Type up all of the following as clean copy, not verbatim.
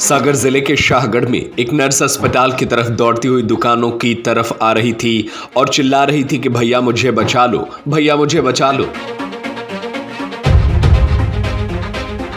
सागर जिले के शाहगढ़ में एक नर्स अस्पताल की तरफ दौड़ती हुई दुकानों की तरफ आ रही थी और चिल्ला रही थी कि भैया मुझे बचा लो, भैया मुझे बचा लो।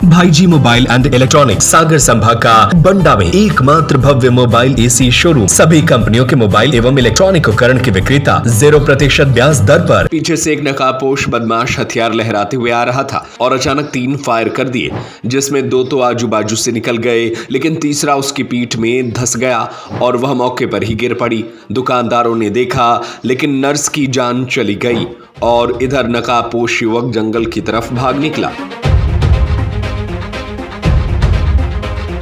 भाई जी मोबाइल एंड इलेक्ट्रॉनिक्स सागर संभाग का बंडा में एकमात्र भव्य मोबाइल एसी शोरूम, सभी कंपनियों के मोबाइल एवं इलेक्ट्रॉनिक उपकरण के विक्रेता 0% ब्याज दर पर। पीछे से एक नकाबपोश बदमाश हथियार लहराते हुए आ रहा था और अचानक 3 फायर कर दिए, जिसमें 2 तो आजू बाजू से निकल गए, लेकिन तीसरा उसकी पीठ में धंस गया और वह मौके पर ही गिर पड़ी। दुकानदारों ने देखा, लेकिन नर्स की जान चली गई और इधर नकाबपोश युवक जंगल की तरफ भाग निकला।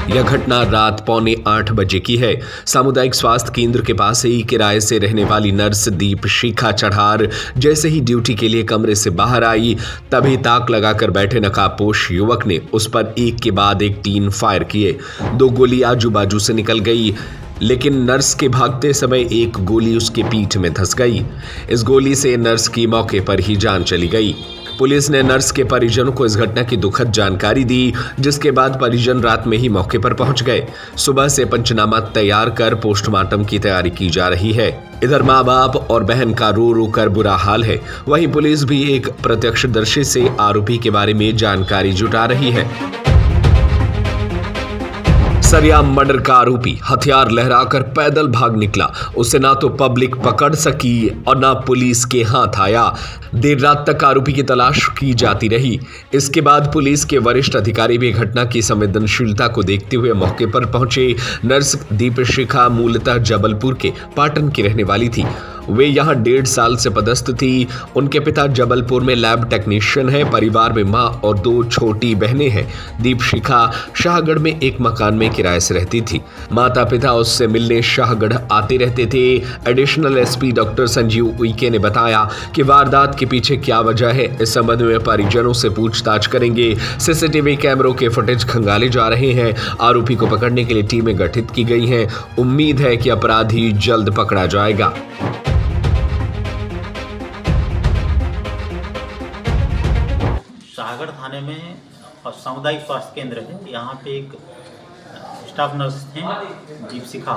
यह घटना रात 7:45 बजे की है। सामुदायिक स्वास्थ्य केंद्र के पास ही किराए से रहने वाली नर्स दीपशिखा चढ़ार जैसे ही ड्यूटी के लिए कमरे से बाहर आई, तभी ताक लगाकर बैठे नकाबपोश युवक ने उस पर एक के बाद एक 3 फायर किए। 2 गोली आजू बाजू से निकल गई, लेकिन नर्स के भागते समय एक गोली उसके पीठ में धंस गई। इस गोली से नर्स की मौके पर ही जान चली गई। पुलिस ने नर्स के परिजनों को इस घटना की दुखद जानकारी दी, जिसके बाद परिजन रात में ही मौके पर पहुंच गए। सुबह से पंचनामा तैयार कर पोस्टमार्टम की तैयारी की जा रही है। इधर माँ बाप और बहन का रो रो कर बुरा हाल है। वहीं पुलिस भी एक प्रत्यक्षदर्शी से आरोपी के बारे में जानकारी जुटा रही है। सरियाम मर्डर का आरोपी हथियार लहराकर पैदल भाग निकला। उसे ना तो पब्लिक पकड़ सकी और ना पुलिस के हाथ आया। देर रात तक आरोपी की तलाश की जाती रही। इसके बाद पुलिस के वरिष्ठ अधिकारी भी घटना की संवेदनशीलता को देखते हुए मौके पर पहुंचे। नर्स दीपशिखा मूलतः जबलपुर के पाटन की रहने वाली थी। वे यहाँ 1.5 साल से पदस्थ थी। उनके पिता जबलपुर में लैब टेक्नीशियन है। परिवार में माँ और 2 छोटी बहनें हैं। दीपशिखा शाहगढ़ में एक मकान में किराए से रहती थी। माता पिता उससे मिलने शाहगढ़ आते रहते थे। Additional SP doctor Sanjeev Uikey ने बताया कि वारदात के पीछे क्या वजह है, इस संबंध में परिजनों से पूछताछ करेंगे। सीसीटीवी कैमरों के फुटेज खंगाले जा रहे हैं। आरोपी को पकड़ने के लिए टीमें गठित की गई हैं। उम्मीद है कि अपराधी जल्द पकड़ा जाएगा। शाहगढ़ थाने में सामुदायिक स्वास्थ्य केंद्र है। यहाँ पे एक स्टाफ नर्स थे दीपशिखा,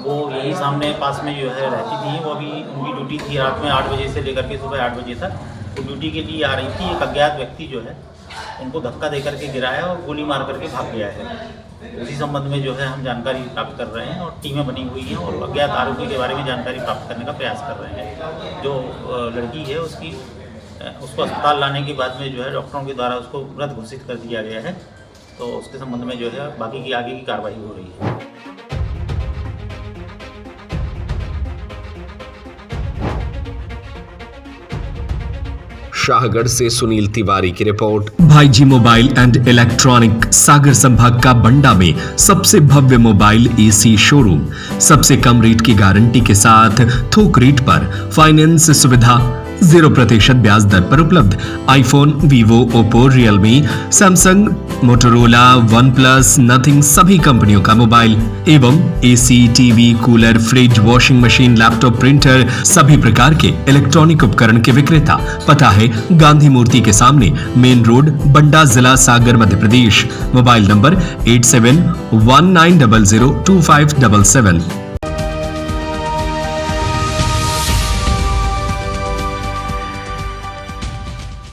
वो यही सामने पास में जो है रहती थी। वो अभी उनकी ड्यूटी थी रात में 8 बजे से लेकर के सुबह 8 बजे तक। वो ड्यूटी के लिए आ रही थी। एक अज्ञात व्यक्ति जो है उनको धक्का दे करके गिराया और गोली मार करके भाग गया है। उसी संबंध में जो है हम जानकारी प्राप्त कर रहे हैं और टीमें बनी हुई हैं और अज्ञात आरोपी के बारे में जानकारी प्राप्त करने का प्रयास कर रहे हैं। जो लड़की है उसको अस्पताल लाने के बाद में जो है डॉक्टरों के द्वारा उसको मृत घोषित कर दिया गया है। तो उसके संबंध में जो है बाकी की आगे की कार्रवाई हो रही है। शाहगढ़ से सुनील तिवारी की रिपोर्ट। भाई जी मोबाइल एंड इलेक्ट्रॉनिक सागर संभाग का बंडा में सबसे भव्य मोबाइल एसी शोरूम, सबसे कम रेट की गारंटी के साथ थोक रेट पर फाइनेंस सुविधा, 0% ब्याज दर पर उपलब्ध। IPhone, Vivo, Oppo, Realme, Samsung, Motorola, one plus, nothing सभी कंपनियों का मोबाइल एवं AC, TV, cooler, fridge, washing machine, laptop, printer सभी प्रकार के इलेक्ट्रॉनिक उपकरण के विक्रेता। पता है गांधी मूर्ति के सामने, मेन रोड, बंडा, जिला सागर, मध्य प्रदेश। Mobile number 8719002577।